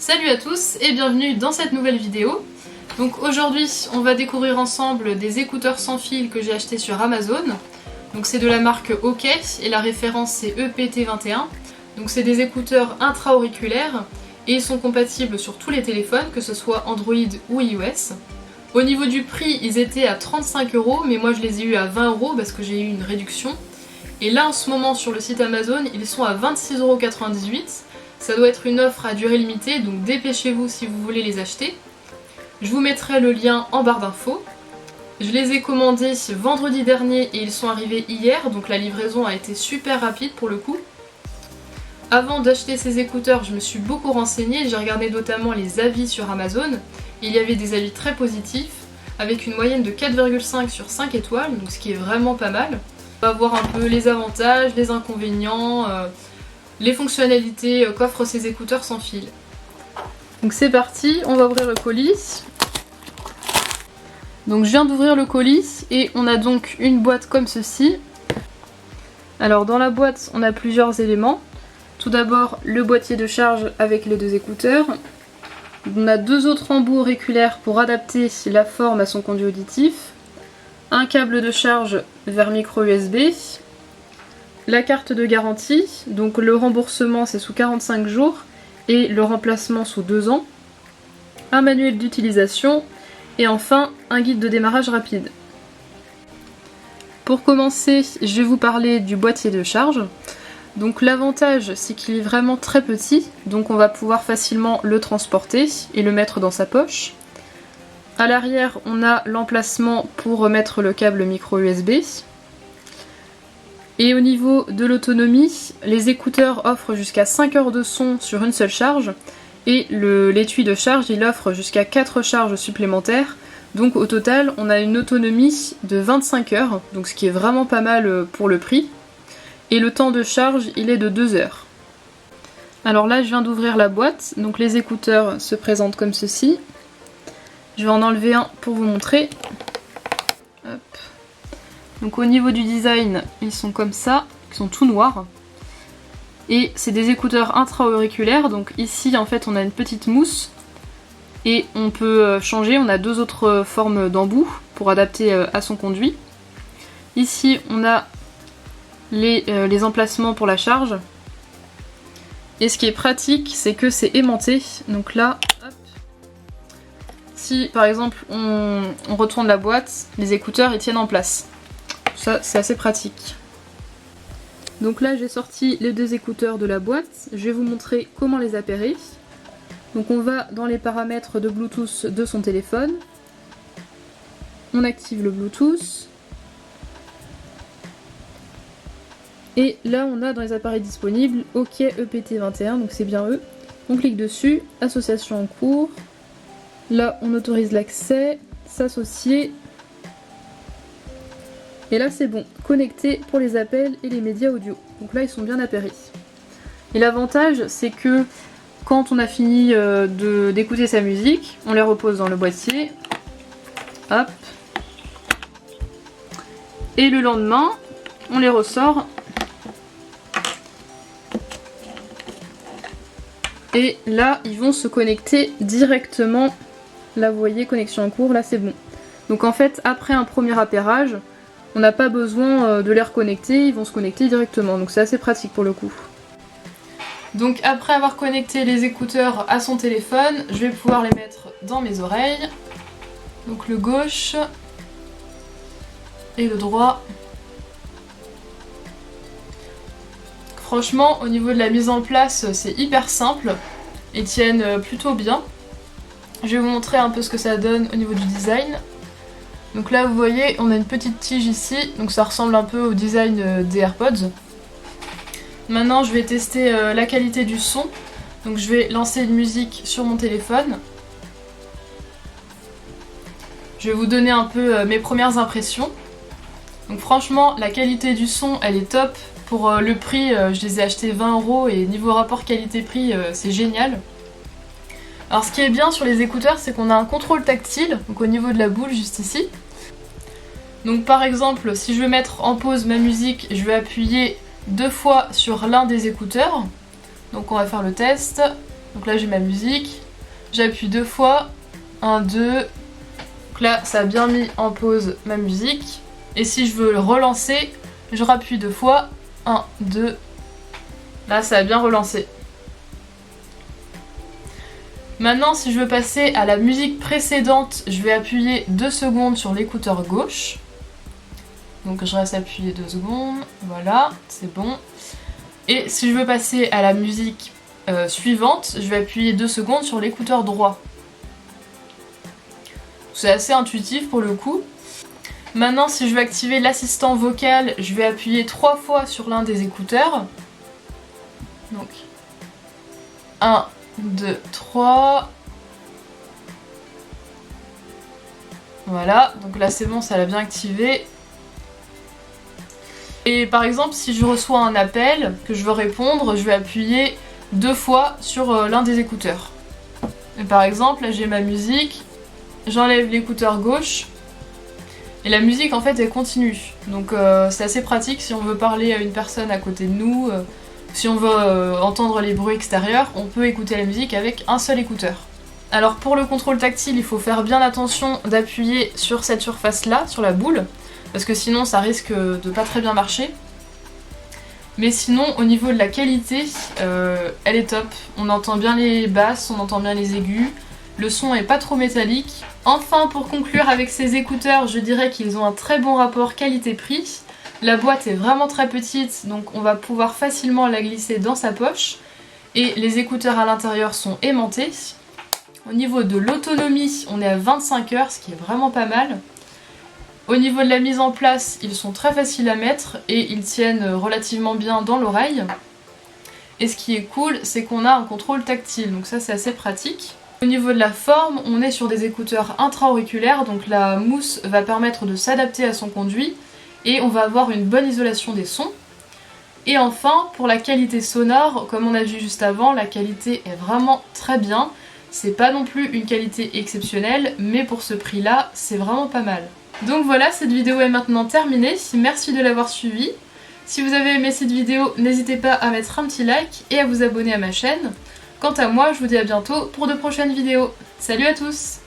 Salut à tous et bienvenue dans cette nouvelle vidéo. Donc aujourd'hui on va découvrir ensemble des écouteurs sans fil que j'ai achetés sur Amazon. Donc c'est de la marque OK et la référence c'est EPT21. Donc c'est des écouteurs intra-auriculaires et ils sont compatibles sur tous les téléphones, que ce soit Android ou iOS. Au niveau du prix, ils étaient à 35 € mais moi je les ai eu à 20 € parce que j'ai eu une réduction. Et là en ce moment sur le site Amazon, ils sont à 26,98 €. Ça doit être une offre à durée limitée, donc dépêchez-vous si vous voulez les acheter. Je vous mettrai le lien en barre d'infos. Je les ai commandés vendredi dernier et ils sont arrivés hier, donc la livraison a été super rapide pour le coup. Avant d'acheter ces écouteurs, je me suis beaucoup renseignée, j'ai regardé notamment les avis sur Amazon. Il y avait des avis très positifs, avec une moyenne de 4,5 sur 5 étoiles, donc ce qui est vraiment pas mal. On va voir un peu les avantages, les inconvénients, les fonctionnalités qu'offrent ces écouteurs sans fil. Donc c'est parti, on va ouvrir le colis. Donc je viens d'ouvrir le colis et on a donc une boîte comme ceci. Alors dans la boîte on a plusieurs éléments. Tout d'abord le boîtier de charge avec les deux écouteurs. On a deux autres embouts auriculaires pour adapter la forme à son conduit auditif. Un câble de charge vers micro USB. La carte de garantie, donc le remboursement c'est sous 45 jours et le remplacement sous 2 ans. Un manuel d'utilisation et enfin un guide de démarrage rapide. Pour commencer, je vais vous parler du boîtier de charge. Donc l'avantage c'est qu'il est vraiment très petit, donc on va pouvoir facilement le transporter et le mettre dans sa poche. À l'arrière on a l'emplacement pour remettre le câble micro USB. Et au niveau de l'autonomie, les écouteurs offrent jusqu'à 5 heures de son sur une seule charge et l'étui de charge il offre jusqu'à 4 charges supplémentaires. Donc au total on a une autonomie de 25 heures, donc ce qui est vraiment pas mal pour le prix. Et le temps de charge il est de 2 heures. Alors là je viens d'ouvrir la boîte, donc les écouteurs se présentent comme ceci. Je vais en enlever un pour vous montrer. Hop. Donc au niveau du design, ils sont comme ça, ils sont tout noirs. Et c'est des écouteurs intra-auriculaires, donc ici en fait on a une petite mousse. Et on peut changer, on a deux autres formes d'embout pour adapter à son conduit. Ici on a les emplacements pour la charge. Et ce qui est pratique, c'est que c'est aimanté. Donc là, hop. Si par exemple on retourne la boîte, les écouteurs ils tiennent en place. Ça c'est assez pratique. Donc là j'ai sorti les deux écouteurs de la boîte, je vais vous montrer comment les appairer. Donc on va dans les paramètres de Bluetooth de son téléphone. On active le Bluetooth. Et là on a dans les appareils disponibles OK EPT21, donc c'est bien eux. On clique dessus, association en cours. Là on autorise l'accès, s'associer. Et là c'est bon, connecté pour les appels et les médias audio. Donc là ils sont bien appairés. Et l'avantage c'est que quand on a fini d'écouter sa musique, on les repose dans le boîtier. Hop. Et le lendemain, on les ressort. Et là ils vont se connecter directement. Là vous voyez, connexion en cours, là c'est bon. Donc en fait après un premier appairage, on n'a pas besoin de les reconnecter, ils vont se connecter directement, donc c'est assez pratique pour le coup. Donc après avoir connecté les écouteurs à son téléphone, je vais pouvoir les mettre dans mes oreilles. Donc le gauche et le droit. Franchement au niveau de la mise en place c'est hyper simple, ils tiennent plutôt bien. Je vais vous montrer un peu ce que ça donne au niveau du design. Donc là vous voyez on a une petite tige ici, donc ça ressemble un peu au design des AirPods. Maintenant je vais tester la qualité du son. Donc je vais lancer une musique sur mon téléphone. Je vais vous donner un peu mes premières impressions. Donc franchement la qualité du son elle est top. Pour le prix je les ai achetés 20 € et niveau rapport qualité-prix c'est génial. Alors ce qui est bien sur les écouteurs c'est qu'on a un contrôle tactile, donc au niveau de la boule juste ici. Donc par exemple si je veux mettre en pause ma musique, je vais appuyer 2 fois sur l'un des écouteurs. Donc on va faire le test. Donc là j'ai ma musique, j'appuie 2 fois, 1, 2, donc là ça a bien mis en pause ma musique. Et si je veux le relancer, je rappuie 2 fois, 1, 2, là ça a bien relancé. Maintenant si je veux passer à la musique précédente, je vais appuyer 2 secondes sur l'écouteur gauche. Donc je reste appuyé 2 secondes, voilà, c'est bon. Et si je veux passer à la musique suivante, je vais appuyer 2 secondes sur l'écouteur droit. C'est assez intuitif pour le coup. Maintenant si je veux activer l'assistant vocal, je vais appuyer 3 fois sur l'un des écouteurs. Donc 1, 2, 3. Voilà, donc là c'est bon, ça l'a bien activé. Et par exemple, si je reçois un appel que je veux répondre, je vais appuyer 2 fois sur l'un des écouteurs. Et par exemple, là j'ai ma musique, j'enlève l'écouteur gauche, et la musique en fait elle continue. Donc c'est assez pratique si on veut parler à une personne à côté de nous, si on veut entendre les bruits extérieurs, on peut écouter la musique avec un seul écouteur. Alors pour le contrôle tactile, il faut faire bien attention d'appuyer sur cette surface là, sur la boule, parce que sinon ça risque de pas très bien marcher. Mais sinon au niveau de la qualité, elle est top. On entend bien les basses, on entend bien les aigus, le son est pas trop métallique. Enfin pour conclure avec ces écouteurs, je dirais qu'ils ont un très bon rapport qualité-prix. La boîte est vraiment très petite, donc on va pouvoir facilement la glisser dans sa poche. Et les écouteurs à l'intérieur sont aimantés. Au niveau de l'autonomie, on est à 25 heures, ce qui est vraiment pas mal. Au niveau de la mise en place, ils sont très faciles à mettre et ils tiennent relativement bien dans l'oreille. Et ce qui est cool, c'est qu'on a un contrôle tactile, donc ça c'est assez pratique. Au niveau de la forme, on est sur des écouteurs intra-auriculaires, donc la mousse va permettre de s'adapter à son conduit et on va avoir une bonne isolation des sons. Et enfin, pour la qualité sonore, comme on a vu juste avant, la qualité est vraiment très bien. C'est pas non plus une qualité exceptionnelle, mais pour ce prix-là, c'est vraiment pas mal. Donc voilà, cette vidéo est maintenant terminée, merci de l'avoir suivie. Si vous avez aimé cette vidéo, n'hésitez pas à mettre un petit like et à vous abonner à ma chaîne. Quant à moi, je vous dis à bientôt pour de prochaines vidéos. Salut à tous!